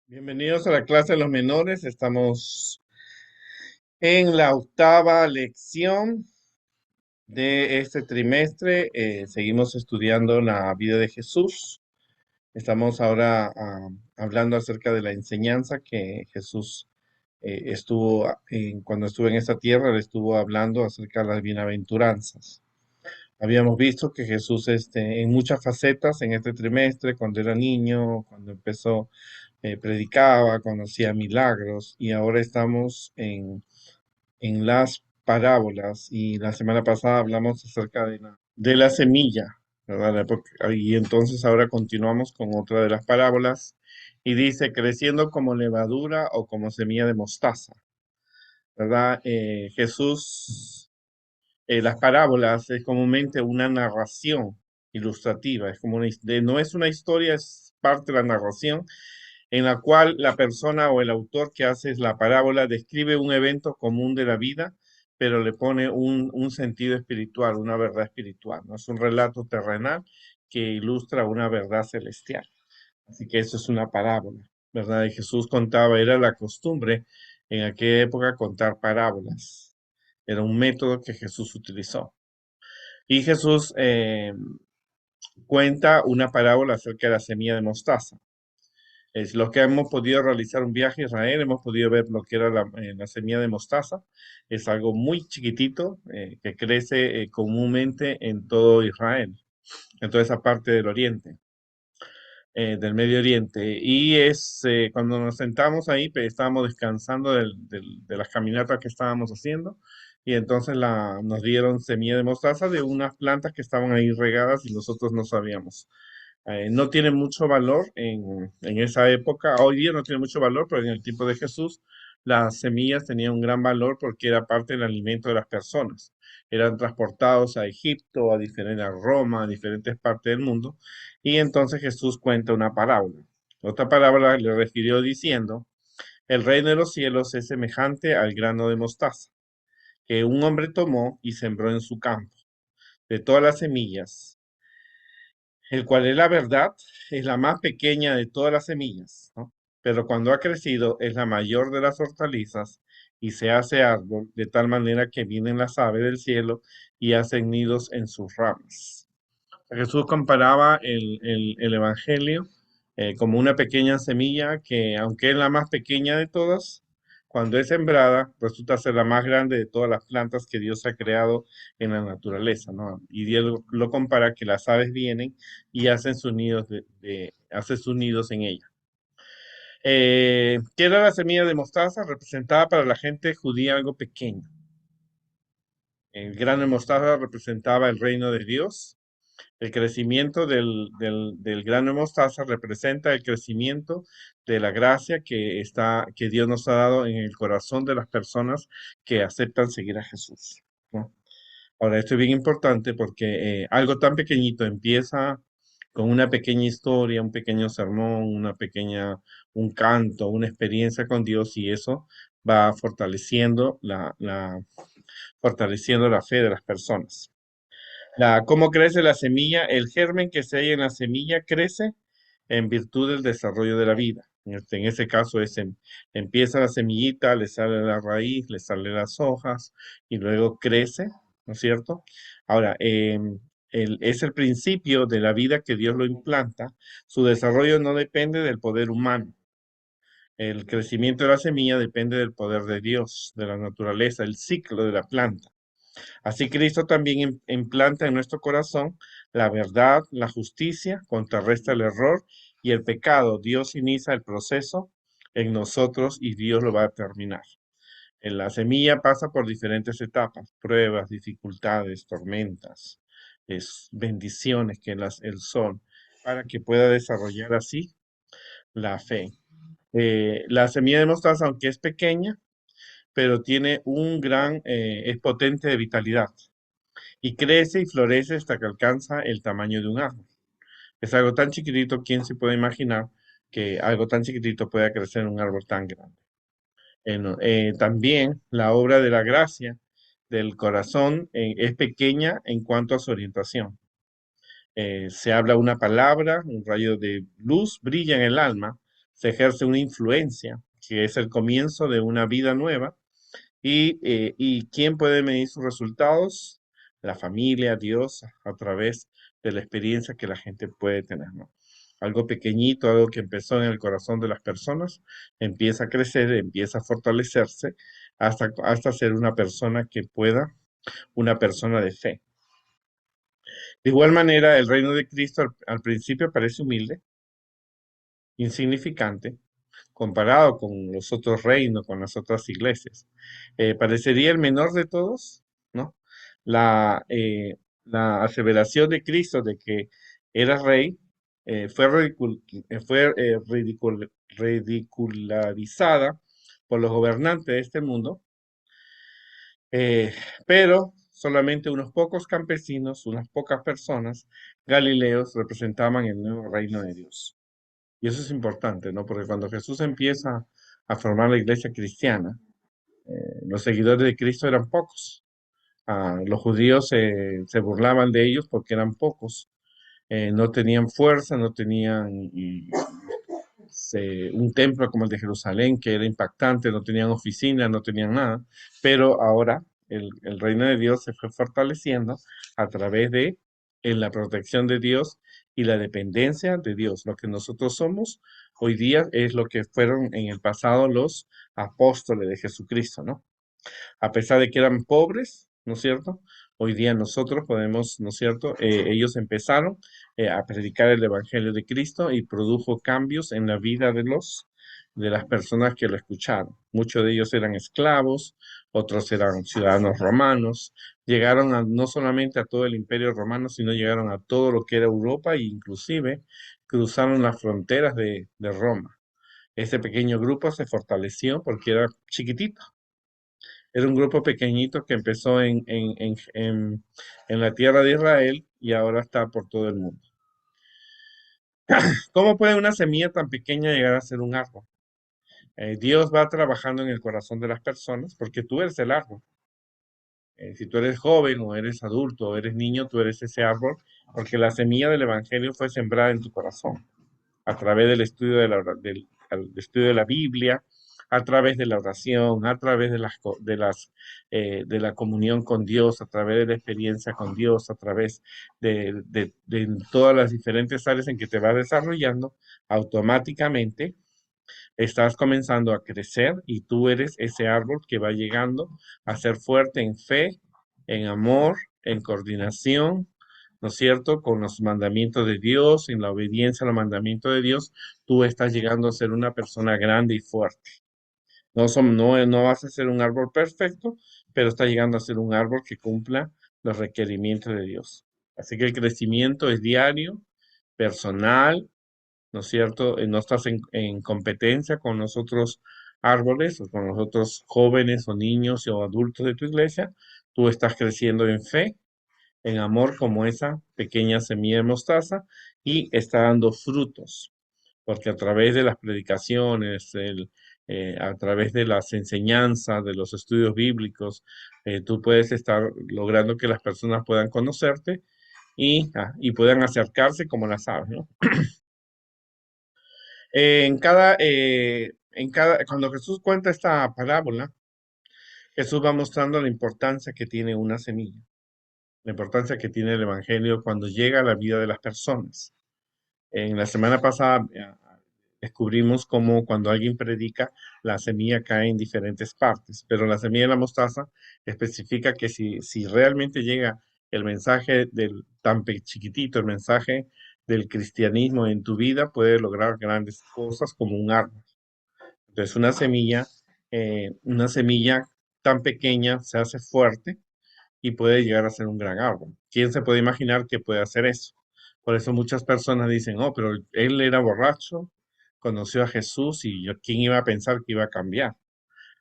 Bienvenidos a la clase de los menores. Estamos en la octava lección de este trimestre. Seguimos estudiando la vida de Jesús. Estamos ahora hablando acerca de la enseñanza que Jesús cuando estuvo en esta tierra, le estuvo hablando acerca de las bienaventuranzas. Habíamos visto que Jesús en muchas facetas en este trimestre, cuando era niño, cuando empezó predicaba, conocía milagros y ahora estamos en las parábolas y la semana pasada hablamos acerca de la semilla, ¿verdad? Y entonces ahora continuamos con otra de las parábolas y dice, creciendo como levadura o como semilla de mostaza, ¿verdad? Jesús, las parábolas es comúnmente una narración ilustrativa, es como no es una historia, es parte de la narración en la cual la persona o el autor que hace la parábola describe un evento común de la vida, pero le pone un sentido espiritual, una verdad espiritual, ¿no? Es un relato terrenal que ilustra una verdad celestial. Así que eso es una parábola, ¿verdad? Y Jesús contaba, era la costumbre en aquella época contar parábolas. Era un método que Jesús utilizó. Y Jesús cuenta una parábola acerca de la semilla de mostaza. Es los que hemos podido realizar un viaje a Israel, hemos podido ver lo que era la semilla de mostaza. Es algo muy chiquitito que crece comúnmente en todo Israel, en toda esa parte del Oriente, del Medio Oriente. Y cuando nos sentamos ahí, pues, estábamos descansando de las caminatas que estábamos haciendo. Y entonces nos dieron semilla de mostaza de unas plantas que estaban ahí regadas y nosotros no sabíamos. No tiene mucho valor en esa época. Hoy día no tiene mucho valor, pero en el tiempo de Jesús las semillas tenían un gran valor porque era parte del alimento de las personas. Eran transportados a Egipto, a Roma, a diferentes partes del mundo. Y entonces Jesús cuenta una parábola. Otra parábola le refirió diciendo, el reino de los cielos es semejante al grano de mostaza, que un hombre tomó y sembró en su campo. De todas las semillas el cual es la verdad, es la más pequeña de todas las semillas, ¿no? Pero cuando ha crecido es la mayor de las hortalizas y se hace árbol de tal manera que vienen las aves del cielo y hacen nidos en sus ramas. Jesús comparaba el Evangelio como una pequeña semilla que, aunque es la más pequeña de todas, cuando es sembrada, resulta ser la más grande de todas las plantas que Dios ha creado en la naturaleza, ¿no? Y Dios lo compara que las aves vienen y hacen sus nidos, hacen sus nidos en ella. ¿Qué era la semilla de mostaza? Representaba para la gente judía algo pequeño. El grano de mostaza representaba el reino de Dios. El crecimiento del grano de mostaza representa el crecimiento de la gracia que Dios nos ha dado en el corazón de las personas que aceptan seguir a Jesús, ¿no? Ahora, esto es bien importante porque algo tan pequeñito empieza con una pequeña historia, un pequeño sermón, un canto, una experiencia con Dios y eso va fortaleciendo la fe de las personas. ¿Cómo crece la semilla? El germen que se halla en la semilla crece en virtud del desarrollo de la vida. En ese caso empieza la semillita, le sale la raíz, le salen las hojas y luego crece, ¿no es cierto? Ahora, es el principio de la vida que Dios lo implanta. Su desarrollo no depende del poder humano. El crecimiento de la semilla depende del poder de Dios, de la naturaleza, el ciclo de la planta. Así Cristo también implanta en nuestro corazón la verdad, la justicia, contrarresta el error y el pecado. Dios inicia el proceso en nosotros y Dios lo va a terminar. En la semilla pasa por diferentes etapas, pruebas, dificultades, tormentas, bendiciones que el sol, para que pueda desarrollar así la fe. La semilla de mostaza, aunque es pequeña, pero tiene es potente de vitalidad y crece y florece hasta que alcanza el tamaño de un árbol. Es algo tan chiquitito, ¿quién se puede imaginar que algo tan chiquitito pueda crecer en un árbol tan grande? También la obra de la gracia del corazón es pequeña en cuanto a su orientación. Se habla una palabra, un rayo de luz brilla en el alma, se ejerce una influencia, que es el comienzo de una vida nueva. ¿Y quién puede medir sus resultados? La familia, Dios, a través de la experiencia que la gente puede tener, ¿no? Algo pequeñito, algo que empezó en el corazón de las personas, empieza a crecer, empieza a fortalecerse hasta ser una persona que pueda, una persona de fe. De igual manera, el reino de Cristo al principio parece humilde, insignificante, comparado con los otros reinos, con las otras iglesias. Parecería el menor de todos, ¿no? La, eh, la aseveración de Cristo de que era rey fue ridicularizada por los gobernantes de este mundo, eh, pero solamente unos pocos campesinos, unas pocas personas, Galileos, representaban el nuevo reino de Dios. Y eso es importante, ¿no? Porque cuando Jesús empieza a formar la iglesia cristiana, los seguidores de Cristo eran pocos. Los judíos se burlaban de ellos porque eran pocos. No tenían fuerza, no tenían un templo como el de Jerusalén, que era impactante, no tenían oficinas, no tenían nada. Pero ahora el reino de Dios se fue fortaleciendo a través de la protección de Dios y la dependencia de Dios. Lo que nosotros somos hoy día es lo que fueron en el pasado los apóstoles de Jesucristo, ¿no? A pesar de que eran pobres, ¿no es cierto? Hoy día nosotros podemos, ¿no es cierto? Ellos empezaron a predicar el Evangelio de Cristo y produjo cambios en la vida de las personas que lo escucharon. Muchos de ellos eran esclavos, otros eran ciudadanos romanos. Llegaron no solamente a todo el Imperio Romano, sino llegaron a todo lo que era Europa e inclusive cruzaron las fronteras de Roma. Ese pequeño grupo se fortaleció porque era chiquitito. Era un grupo pequeñito que empezó en la tierra de Israel y ahora está por todo el mundo. ¿Cómo puede una semilla tan pequeña llegar a ser un árbol? Dios va trabajando en el corazón de las personas porque tú eres el árbol. Si tú eres joven o eres adulto o eres niño, tú eres ese árbol porque la semilla del Evangelio fue sembrada en tu corazón a través del estudio del estudio de la Biblia, a través de la oración, a través de la comunión con Dios, a través de la experiencia con Dios, a través de todas las diferentes áreas en que te vas desarrollando, automáticamente estás comenzando a crecer y tú eres ese árbol que va llegando a ser fuerte en fe, en amor, en coordinación, ¿no es cierto? Con los mandamientos de Dios, en la obediencia a los mandamientos de Dios, tú estás llegando a ser una persona grande y fuerte. No vas a ser un árbol perfecto, pero está llegando a ser un árbol que cumpla los requerimientos de Dios. Así que el crecimiento es diario, personal, ¿no es cierto? No estás en competencia con los otros árboles o con los otros jóvenes o niños o adultos de tu iglesia. Tú estás creciendo en fe, en amor como esa pequeña semilla de mostaza y está dando frutos, porque a través de las predicaciones, a través de las enseñanzas, de los estudios bíblicos, tú puedes estar logrando que las personas puedan conocerte y puedan acercarse como las aves, ¿no? Cuando Jesús cuenta esta parábola, Jesús va mostrando la importancia que tiene una semilla, la importancia que tiene el Evangelio cuando llega a la vida de las personas. En la semana pasada descubrimos cómo cuando alguien predica, la semilla cae en diferentes partes, pero la semilla de la mostaza especifica que si realmente llega el mensaje chiquitito, el mensaje del cristianismo en tu vida, puede lograr grandes cosas como un árbol. Entonces, una semilla tan pequeña se hace fuerte y puede llegar a ser un gran árbol. ¿Quién se puede imaginar que puede hacer eso? Por eso muchas personas dicen, oh, pero él era borracho, conoció a Jesús y ¿quién iba a pensar que iba a cambiar?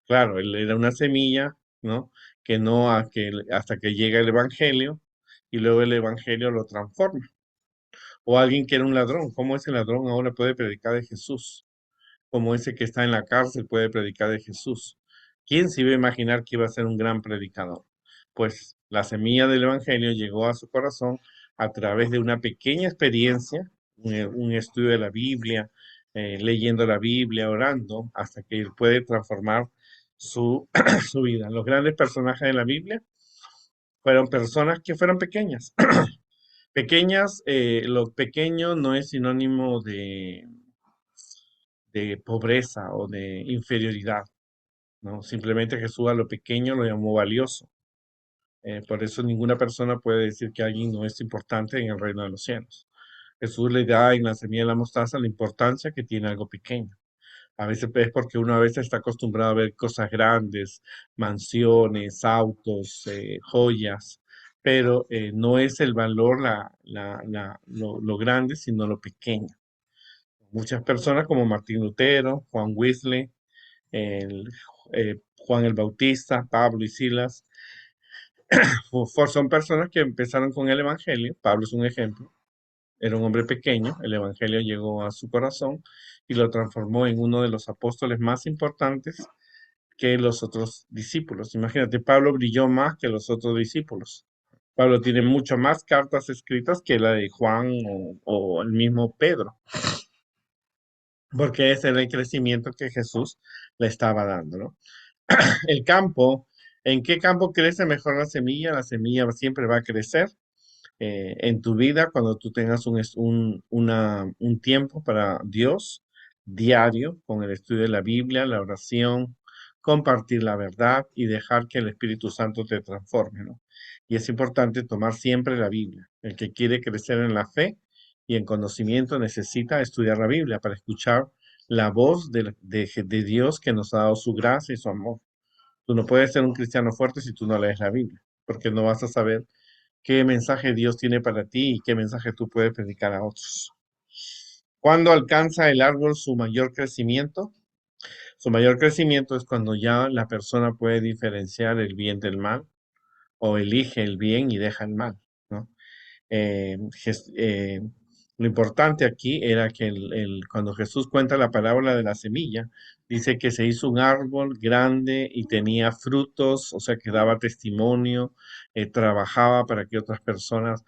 Claro, él era una semilla, ¿no? Que no hasta que llega el Evangelio y luego el Evangelio lo transforma. O alguien que era un ladrón, ¿cómo ese ladrón ahora puede predicar de Jesús? Como ese que está en la cárcel puede predicar de Jesús. ¿Quién se iba a imaginar que iba a ser un gran predicador? Pues la semilla del Evangelio llegó a su corazón a través de una pequeña experiencia, un estudio de la Biblia, leyendo la Biblia, orando, hasta que Él puede transformar su, su vida. Los grandes personajes de la Biblia fueron personas que fueron pequeñas. Pequeñas, lo pequeño no es sinónimo de pobreza o de inferioridad, ¿no? Simplemente Jesús a lo pequeño lo llamó valioso. Por eso ninguna persona puede decir que alguien no es importante en el reino de los cielos. Jesús le da en la semilla de la mostaza la importancia que tiene algo pequeño. A veces es porque uno a veces está acostumbrado a ver cosas grandes, mansiones, autos, joyas, pero no es el valor lo grande, sino lo pequeño. Muchas personas como Martín Lutero, Juan Wesley, el, Juan el Bautista, Pablo y Silas, son personas que empezaron con el Evangelio. Pablo es un ejemplo. Era un hombre pequeño, el Evangelio llegó a su corazón y lo transformó en uno de los apóstoles más importantes que los otros discípulos. Imagínate, Pablo brilló más que los otros discípulos. Pablo tiene muchas más cartas escritas que la de Juan o el mismo Pedro, porque ese era el crecimiento que Jesús le estaba dando, ¿no? El campo, ¿en qué campo crece mejor la semilla? La semilla siempre va a crecer en tu vida cuando tú tengas un tiempo para Dios diario con el estudio de la Biblia, la oración, compartir la verdad y dejar que el Espíritu Santo te transforme, ¿no? Y es importante tomar siempre la Biblia. El que quiere crecer en la fe y en conocimiento necesita estudiar la Biblia para escuchar la voz de Dios que nos ha dado su gracia y su amor. Tú no puedes ser un cristiano fuerte si tú no lees la Biblia, porque no vas a saber qué mensaje Dios tiene para ti y qué mensaje tú puedes predicar a otros. ¿Cuándo alcanza el árbol su mayor crecimiento? Su mayor crecimiento es cuando ya la persona puede diferenciar el bien del mal o elige el bien y deja el mal, ¿no? eh, Jes- eh, lo importante aquí era que cuando Jesús cuenta la parábola de la semilla, dice que se hizo un árbol grande y tenía frutos, o sea que daba testimonio, trabajaba para que otras personas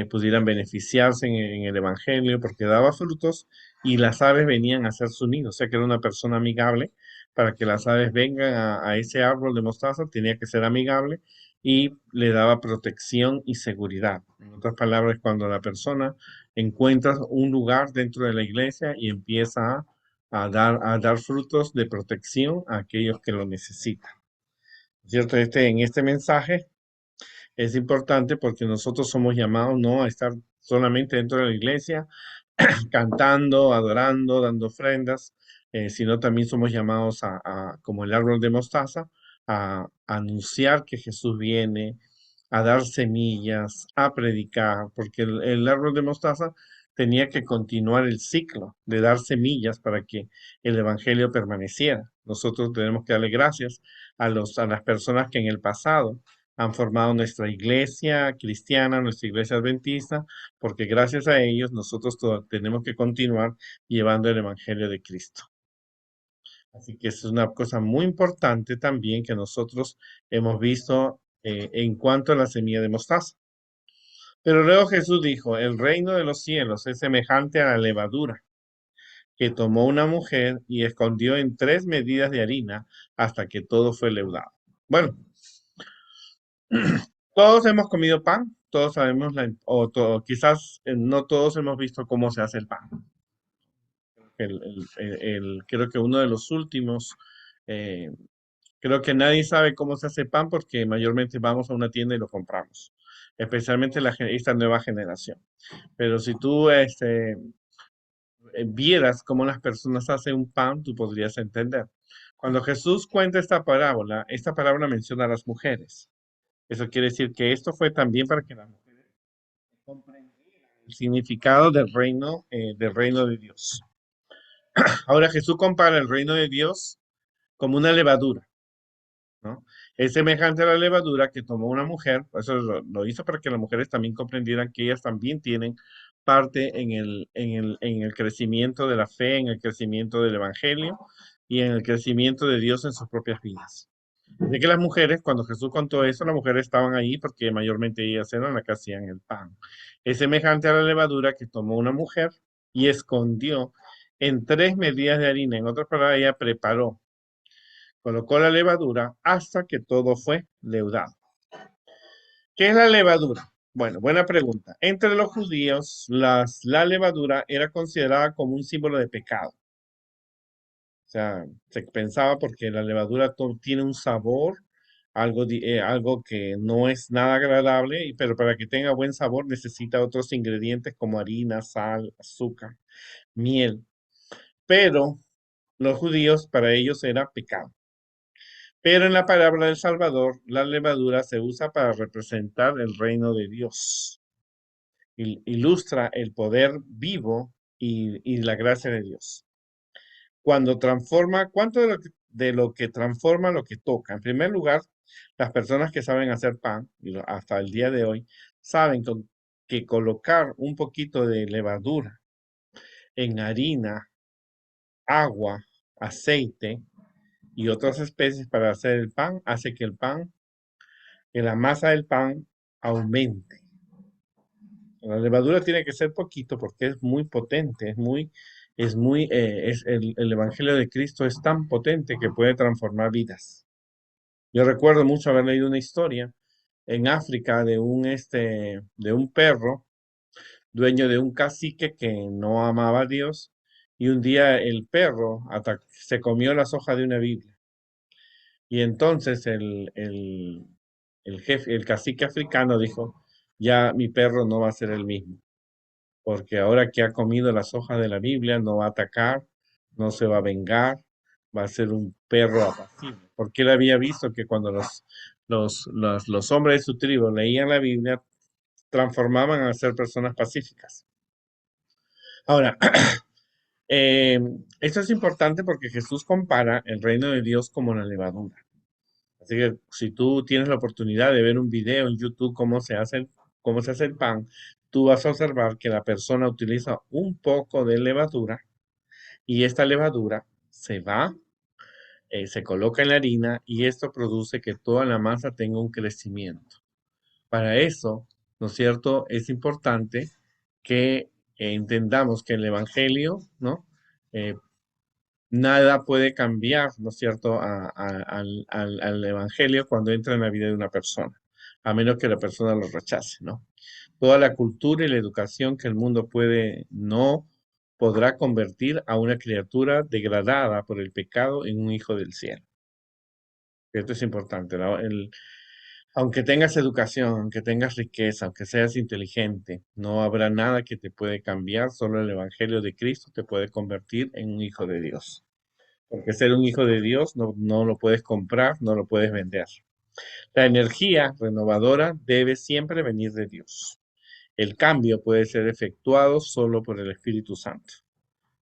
pudieran beneficiarse en el Evangelio, porque daba frutos y las aves venían a hacer su nido, o sea que era una persona amigable. Para que las aves vengan a ese árbol de mostaza, tenía que ser amigable y le daba protección y seguridad. En otras palabras, cuando la persona encuentra un lugar dentro de la iglesia y empieza a dar frutos de protección a aquellos que lo necesitan. ¿Cierto? En este mensaje es importante porque nosotros somos llamados no a estar solamente dentro de la iglesia, cantando, adorando, dando ofrendas, sino también somos llamados como el árbol de mostaza, a anunciar que Jesús viene, a dar semillas, a predicar, porque el árbol de mostaza tenía que continuar el ciclo de dar semillas para que el evangelio permaneciera. Nosotros tenemos que darle gracias a las personas que en el pasado han formado nuestra iglesia cristiana, nuestra iglesia adventista, porque gracias a ellos nosotros tenemos que continuar llevando el Evangelio de Cristo. Así que eso es una cosa muy importante también que nosotros hemos visto en cuanto a la semilla de mostaza. Pero luego Jesús dijo, el reino de los cielos es semejante a la levadura que tomó una mujer y escondió en 3 medidas de harina hasta que todo fue leudado. Bueno, todos hemos comido pan, todos sabemos, quizás no todos hemos visto cómo se hace el pan. Creo que uno de los últimos, eh, creo que nadie sabe cómo se hace pan porque mayormente vamos a una tienda y lo compramos, especialmente esta nueva generación. Pero si tú vieras cómo las personas hacen un pan, tú podrías entender. Cuando Jesús cuenta esta parábola menciona a las mujeres. Eso quiere decir que esto fue también para que las mujeres comprendieran el significado del reino de Dios. Ahora Jesús compara el reino de Dios como una levadura, ¿no? Es semejante a la levadura que tomó una mujer, por eso lo hizo para que las mujeres también comprendieran que ellas también tienen parte en el crecimiento de la fe, en el crecimiento del evangelio y en el crecimiento de Dios en sus propias vidas. De que las mujeres, cuando Jesús contó eso, las mujeres estaban ahí porque mayormente ellas eran las que hacían el pan. Es semejante a la levadura que tomó una mujer y escondió en 3 medidas de harina. En otras palabras, ella preparó, colocó la levadura hasta que todo fue leudado. ¿Qué es la levadura? Bueno, buena pregunta. Entre los judíos, la levadura era considerada como un símbolo de pecado. O sea, se pensaba porque la levadura tiene un sabor, algo que no es nada agradable, pero para que tenga buen sabor necesita otros ingredientes como harina, sal, azúcar, miel. Pero los judíos, para ellos era pecado. Pero en la palabra del Salvador, la levadura se usa para representar el reino de Dios. Ilustra el poder vivo y la gracia de Dios. Cuando transforma, ¿cuánto de lo que transforma lo que toca? En primer lugar, las personas que saben hacer pan, y hasta el día de hoy, saben que colocar un poquito de levadura en harina, agua, aceite y otras especies para hacer el pan, hace que la masa del pan aumente. La levadura tiene que ser poquito porque es muy potente, el Evangelio de Cristo es tan potente que puede transformar vidas. Yo recuerdo mucho haber leído una historia en África de un perro, dueño de un cacique que no amaba a Dios, y un día el perro se comió las hojas de una Biblia. Y entonces el jefe, el cacique africano dijo, ya mi perro no va a ser el mismo, porque ahora que ha comido las hojas de la Biblia no va a atacar, no se va a vengar, va a ser un perro apacible. Porque él había visto que cuando los hombres de su tribu leían la Biblia, transformaban a ser personas pacíficas. Ahora, eh, esto es importante porque Jesús compara el reino de Dios como la levadura. Así que si tú tienes la oportunidad de ver un video en YouTube cómo se hace el pan, tú vas a observar que la persona utiliza un poco de levadura y esta levadura se coloca en la harina y esto produce que toda la masa tenga un crecimiento. Para eso, ¿no es cierto? Es importante que entendamos que el Evangelio, ¿no? Eh, Nada puede cambiar, ¿no es cierto?, al Evangelio cuando entra en la vida de una persona, a menos que la persona lo rechace, ¿no? Toda la cultura y la educación que el mundo no podrá convertir a una criatura degradada por el pecado en un hijo del cielo. Esto es importante. Aunque tengas educación, aunque tengas riqueza, aunque seas inteligente, no habrá nada que te puede cambiar, solo el Evangelio de Cristo te puede convertir en un hijo de Dios. Porque ser un hijo de Dios no lo puedes comprar, no lo puedes vender. La energía renovadora debe siempre venir de Dios. El cambio puede ser efectuado solo por el Espíritu Santo.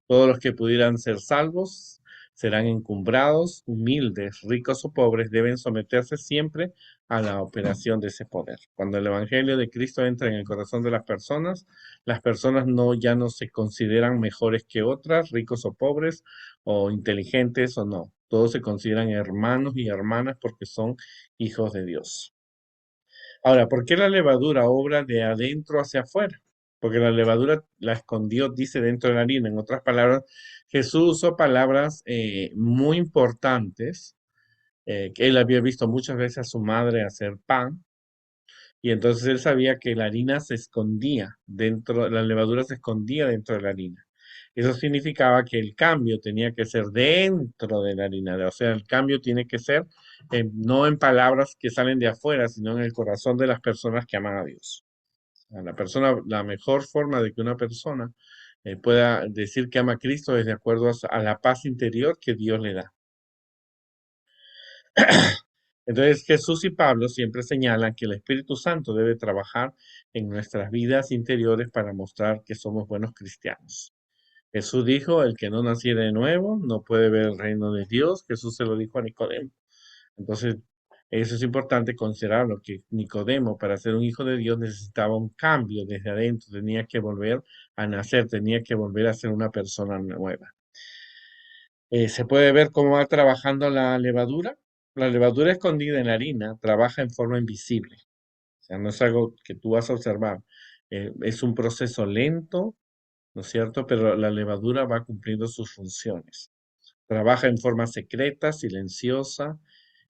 Todos los que pudieran ser salvos serán encumbrados, humildes, ricos o pobres, deben someterse siempre a la operación de ese poder. Cuando el Evangelio de Cristo entra en el corazón de las personas ya no se consideran mejores que otras, ricos o pobres, o inteligentes o no. Todos se consideran hermanos y hermanas porque son hijos de Dios. Ahora, ¿por qué la levadura obra de adentro hacia afuera? Porque la levadura la escondió, dice, dentro de la harina. En otras palabras, Jesús usó palabras muy importantes, que él había visto muchas veces a su madre hacer pan, y entonces él sabía que la harina se escondía dentro, la levadura se escondía dentro de la harina. Eso significaba que el cambio tenía que ser dentro de la harina, o sea, el cambio tiene que ser no en palabras que salen de afuera, sino en el corazón de las personas que aman a Dios. La mejor forma de que una persona pueda decir que ama a Cristo es de acuerdo a la paz interior que Dios le da. Entonces Jesús y Pablo siempre señalan que el Espíritu Santo debe trabajar en nuestras vidas interiores para mostrar que somos buenos cristianos. Jesús dijo, el que no naciera de nuevo no puede ver el reino de Dios. Jesús se lo dijo a Nicodemo. Entonces, eso es importante considerarlo, que Nicodemo, para ser un hijo de Dios, necesitaba un cambio desde adentro, tenía que volver a nacer, tenía que volver a ser una persona nueva. Se puede ver cómo va trabajando la levadura. La levadura escondida en la harina trabaja en forma invisible, o sea, no es algo que tú vas a observar. Es un proceso lento, ¿no es cierto? Pero la levadura va cumpliendo sus funciones. Trabaja en forma secreta, silenciosa,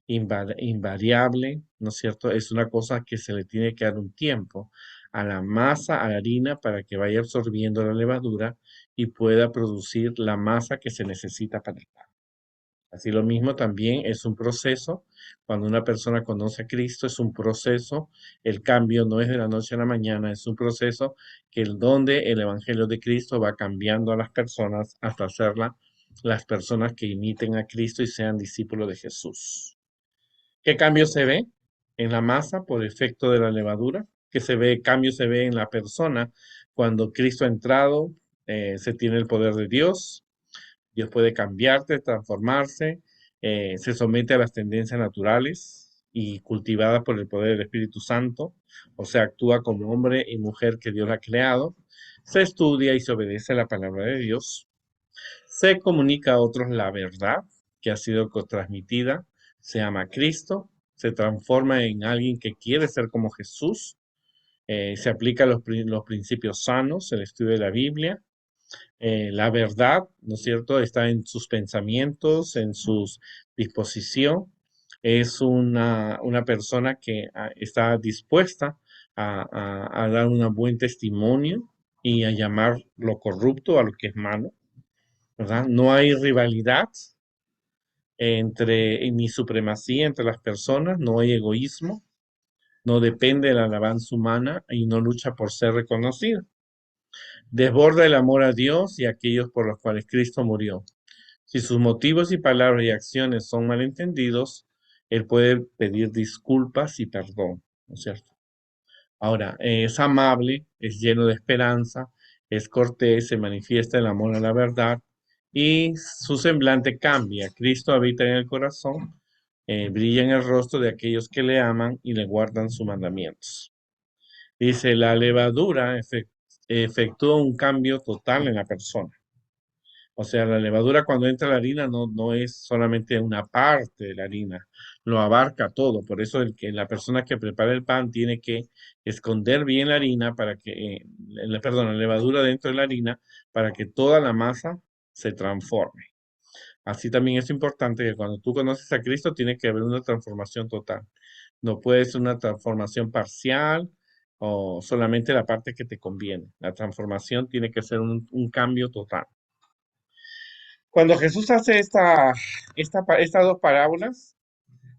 invariable, ¿no es cierto? Es una cosa que se le tiene que dar un tiempo a la masa, a la harina, para que vaya absorbiendo la levadura y pueda producir la masa que se necesita para el pan. Así lo mismo también es un proceso. Cuando una persona conoce a Cristo, es un proceso. El cambio no es de la noche a la mañana, es un proceso que donde el Evangelio de Cristo va cambiando a las personas hasta hacerlas las personas que imiten a Cristo y sean discípulos de Jesús. ¿Qué cambio se ve en la masa por efecto de la levadura? ¿Qué cambio se ve en la persona cuando Cristo ha entrado? Se tiene el poder de Dios. Dios puede cambiarte, transformarse, se somete a las tendencias naturales y cultivada por el poder del Espíritu Santo, o sea, actúa como hombre y mujer que Dios ha creado, se estudia y se obedece a la palabra de Dios, se comunica a otros la verdad que ha sido transmitida, se ama a Cristo, se transforma en alguien que quiere ser como Jesús, se aplica los principios sanos, el estudio de la Biblia, la verdad, ¿no es cierto?, está en sus pensamientos, en su disposición. Es una persona que está dispuesta a dar un buen testimonio y a llamar lo corrupto a lo que es malo, ¿verdad? No hay rivalidad ni supremacía entre las personas, no hay egoísmo, no depende de la alabanza humana y no lucha por ser reconocido. Desborda el amor a Dios y a aquellos por los cuales Cristo murió. Si sus motivos y palabras y acciones son malentendidos, él puede pedir disculpas y perdón, ¿no es cierto? Ahora, es amable, es lleno de esperanza, es cortés, se manifiesta el amor a la verdad y su semblante cambia. Cristo habita en el corazón, brilla en el rostro de aquellos que le aman y le guardan sus mandamientos. Dice, la levadura efectúa un cambio total en la persona. O sea, la levadura cuando entra la harina no es solamente una parte de la harina, lo abarca todo. Por eso la persona que prepara el pan tiene que esconder bien la harina para que, perdón, la levadura dentro de la harina para que toda la masa se transforme. Así también es importante que cuando tú conoces a Cristo tiene que haber una transformación total. No puede ser una transformación parcial o solamente la parte que te conviene. La transformación tiene que ser un cambio total. Cuando Jesús hace estas dos parábolas,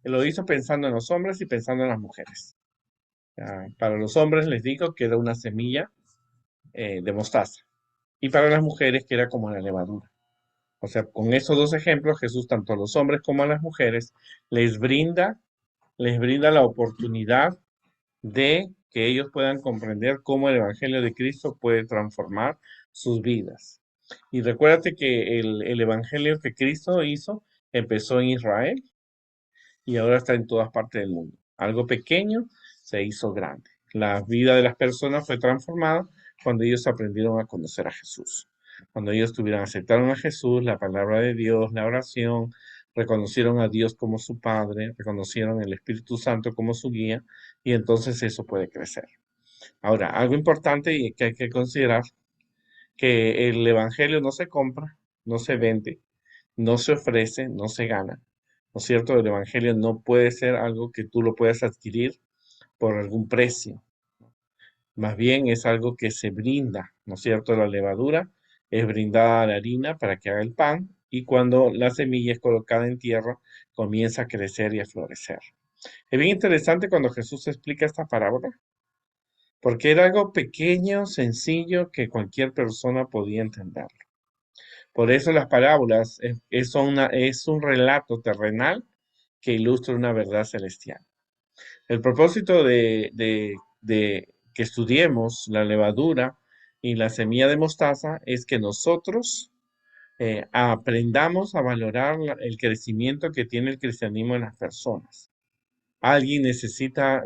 lo hizo pensando en los hombres y pensando en las mujeres. Para los hombres les digo que era una semilla de mostaza y para las mujeres que era como la levadura. O sea, con esos dos ejemplos, Jesús tanto a los hombres como a las mujeres les brinda, les brinda la oportunidad de que ellos puedan comprender cómo el Evangelio de Cristo puede transformar sus vidas. Y recuérdate que el Evangelio que Cristo hizo empezó en Israel y ahora está en todas partes del mundo. Algo pequeño se hizo grande. La vida de las personas fue transformada cuando ellos aprendieron a conocer a Jesús. Cuando ellos aceptaron a Jesús, la palabra de Dios, la oración, reconocieron a Dios como su Padre, reconocieron el Espíritu Santo como su guía, y entonces eso puede crecer. Ahora, algo importante y que hay que considerar, que el Evangelio no se compra, no se vende, no se ofrece, no se gana. ¿No es cierto? El Evangelio no puede ser algo que tú lo puedas adquirir por algún precio. Más bien es algo que se brinda, ¿no es cierto? La levadura es brindada a la harina para que haga el pan y cuando la semilla es colocada en tierra comienza a crecer y a florecer. Es bien interesante cuando Jesús explica esta parábola porque era algo pequeño, sencillo, que cualquier persona podía entender. Por eso las parábolas es un relato terrenal que ilustra una verdad celestial. El propósito de que estudiemos la levadura y la semilla de mostaza es que nosotros aprendamos a valorar el crecimiento que tiene el cristianismo en las personas. Alguien necesita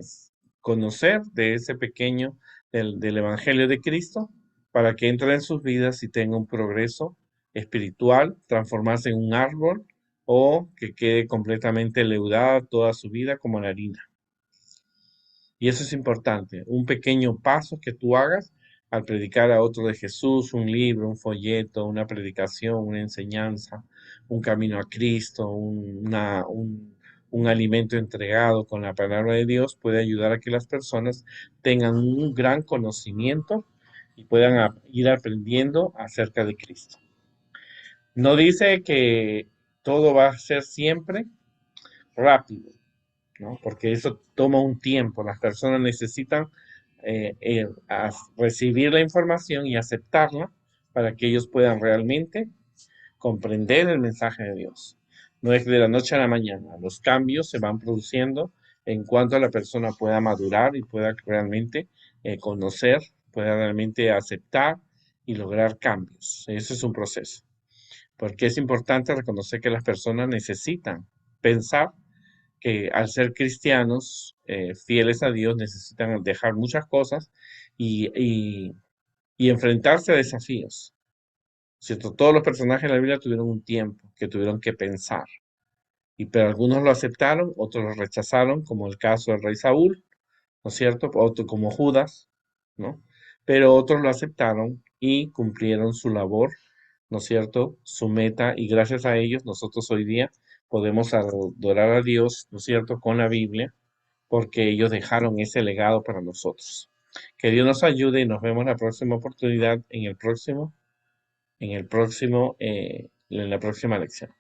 conocer de ese pequeño, del Evangelio de Cristo, para que entre en sus vidas y tenga un progreso espiritual, transformarse en un árbol o que quede completamente leudada toda su vida como la harina. Y eso es importante, un pequeño paso que tú hagas al predicar a otro de Jesús, un libro, un folleto, una predicación, una enseñanza, un camino a Cristo, un alimento entregado con la palabra de Dios, puede ayudar a que las personas tengan un gran conocimiento y puedan ir aprendiendo acerca de Cristo. No dice que todo va a ser siempre rápido, ¿no? Porque eso toma un tiempo. Las personas necesitan recibir la información y aceptarla para que ellos puedan realmente comprender el mensaje de Dios. No es de la noche a la mañana. Los cambios se van produciendo en cuanto la persona pueda madurar y pueda realmente conocer, pueda realmente aceptar y lograr cambios. Ese es un proceso. Porque es importante reconocer que las personas necesitan pensar que al ser cristianos fieles a Dios necesitan dejar muchas cosas y, y- y enfrentarse a desafíos. ¿Cierto? Todos los personajes de la Biblia tuvieron un tiempo que tuvieron que pensar, pero algunos lo aceptaron, otros lo rechazaron, como el caso del rey Saúl, ¿no es cierto? Otro como Judas, ¿no? Pero otros lo aceptaron y cumplieron su labor, ¿no es cierto? Su meta, y gracias a ellos nosotros hoy día podemos adorar a Dios, ¿no es cierto? Con la Biblia, porque ellos dejaron ese legado para nosotros. Que Dios nos ayude y nos vemos en la próxima oportunidad, en la próxima lección.